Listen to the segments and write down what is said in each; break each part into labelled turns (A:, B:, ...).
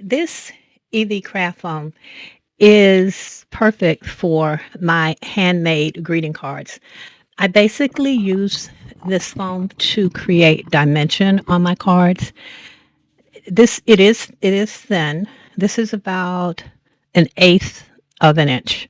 A: This EV craft foam is perfect for my handmade greeting cards. I basically use this foam to create dimension on my cards. It is thin. This is about an eighth of an inch.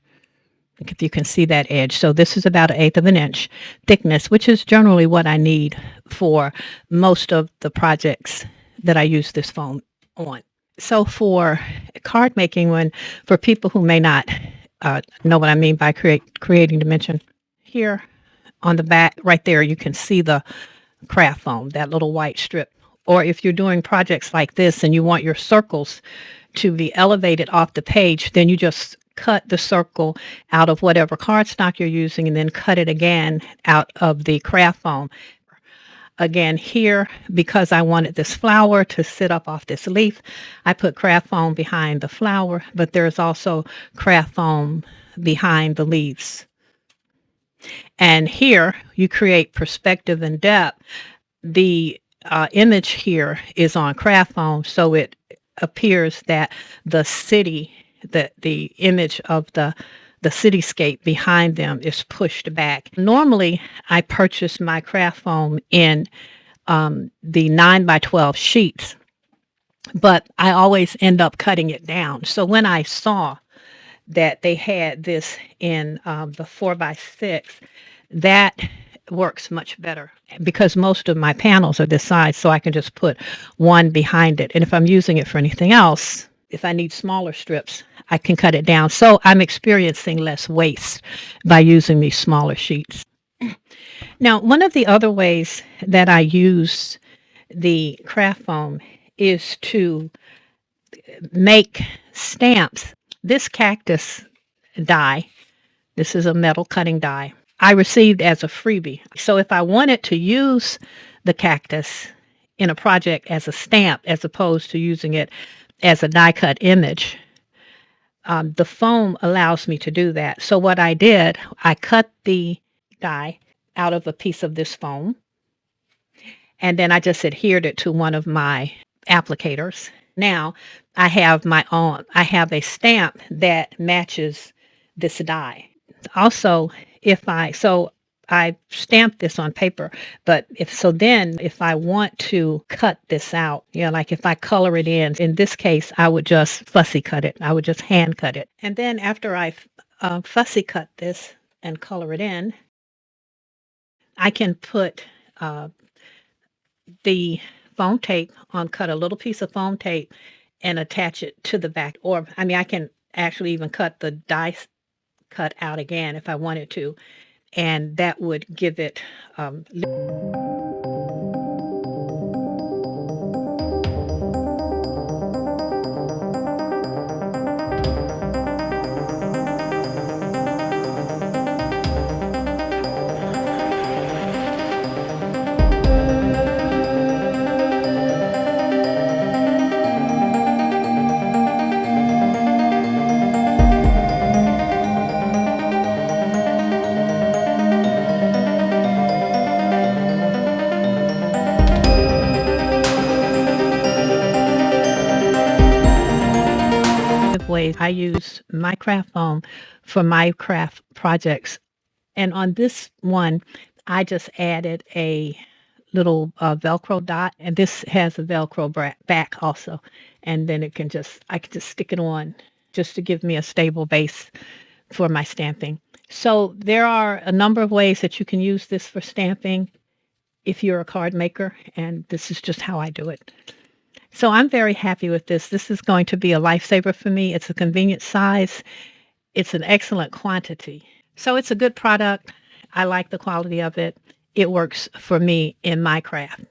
A: If you can see that edge. So this is about an eighth of an inch thickness, which is generally what I need for most of the projects that I use this foam on. So for card making, when for people who may not know what I mean by creating dimension, here on the back, right there, you can see the craft foam, that little white strip. Or if you're doing projects like this and you want your circles to be elevated off the page, then you just cut the circle out of whatever cardstock you're using and then cut it again out of the craft foam. Again, here, because I wanted this flower to sit up off this leaf, I put craft foam behind the flower, but there's also craft foam behind the leaves. And here, you create perspective and depth. The image here is on craft foam, so it appears that the city, the image of the cityscape behind them is pushed back. Normally, I purchase my craft foam in the 9 by 12 sheets, but I always end up cutting it down. So when I saw that they had this in the 4 by 6, that works much better because most of my panels are this size, so I can just put one behind it. And if I'm using it for anything else, if I need smaller strips, I can cut it down. So I'm experiencing less waste by using these smaller sheets. Now, one of the other ways that I use the craft foam is to make stamps. This cactus die, this is a metal cutting die, I received as a freebie. So if I wanted to use the cactus in a project as a stamp as opposed to using it as a die cut image, the foam allows me to do that. So what I did, I cut the die out of a piece of this foam, and then I just adhered it to one of my applicators. Now I have I have a stamp that matches this die. Also, I stamped this on paper, but if I want to cut this out, like if I color it in this case, I would just fussy cut it. I would just hand cut it. And then after I fussy cut this and color it in, I can put the foam tape cut a little piece of foam tape and attach it to the back. Or, I mean, I can actually even cut the die cut out again if I wanted to. And that would give it ways I use my craft foam for my craft projects. And on this one, I just added a little Velcro dot, and this has a Velcro back also. And then I can just stick it on just to give me a stable base for my stamping. So there are a number of ways that you can use this for stamping if you're a card maker, and this is just how I do it. So I'm very happy with this. This is going to be a lifesaver for me. It's a convenient size. It's an excellent quantity. So it's a good product. I like the quality of it. It works for me in my craft.